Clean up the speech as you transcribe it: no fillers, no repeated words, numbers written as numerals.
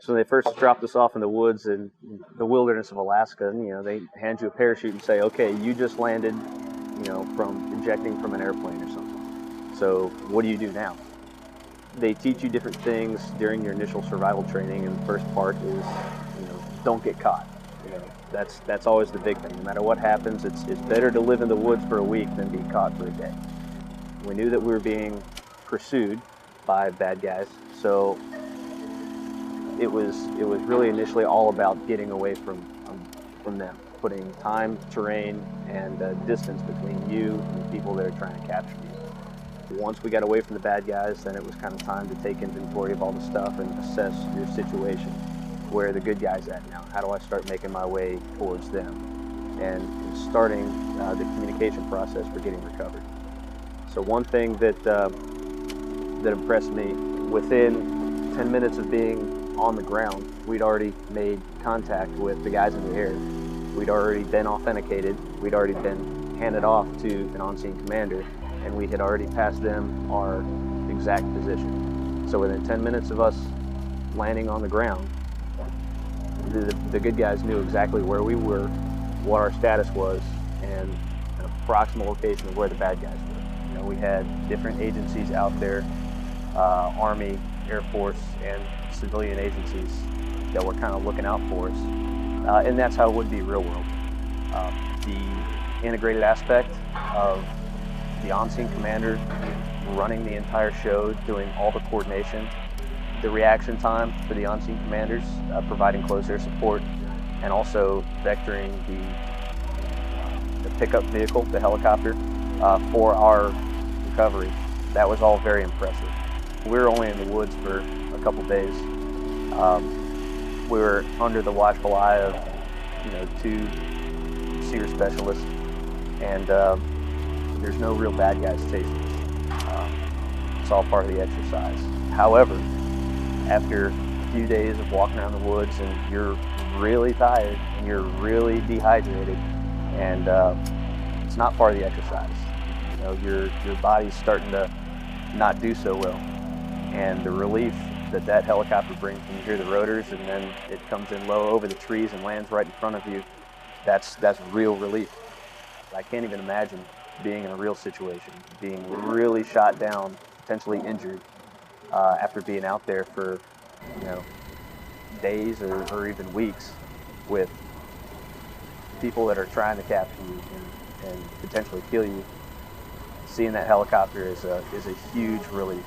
So they first dropped us off in the woods in the wilderness of Alaska, and they hand you a parachute and say, okay, you just landed, from ejecting from an airplane or something. So what do you do now? They teach you different things during your initial survival training, and the first part is, don't get caught. That's always the big thing. No matter what happens, it's better to live in the woods for a week than be caught for a day. We knew that we were being pursued by bad guys, so it was really initially all about getting away from them, putting time, terrain, and distance between you and the people that are trying to capture you. Once we got away from the bad guys, then it was kind of time to take inventory of all the stuff and assess your situation. Where are the good guys at now? How do I start making my way towards them? And starting the communication process for getting recovered. So one thing that impressed me, within 10 minutes of being on the ground, we'd already made contact with the guys in the air. We'd already been authenticated. We'd already been handed off to an on-scene commander, and we had already passed them our exact position. So within 10 minutes of us landing on the ground, the good guys knew exactly where we were, what our status was, and an approximate location of where the bad guys were. We had different agencies out there, Army, Air Force, and civilian agencies that were kind of looking out for us. And that's how it would be real world. The integrated aspect of the on-scene commander running the entire show, doing all the coordination, the reaction time for the on-scene commanders, providing close air support, and also vectoring the pickup vehicle, the helicopter, for our recovery. That was all very impressive. We were only in the woods for a couple days. We were under the watchful eye of, 2 SERE specialists, and there's no real bad guys chasing us. It's all part of the exercise. However, after a few days of walking around the woods and you're really tired and you're really dehydrated, and it's not part of the exercise. Your body's starting to not do so well, and the relief that helicopter brings when you hear the rotors and then it comes in low over the trees and lands right in front of you, that's real relief. I can't even imagine being in a real situation, being really shot down, potentially injured, after being out there for days or even weeks with people that are trying to capture you and potentially kill you. Seeing that helicopter is a huge relief.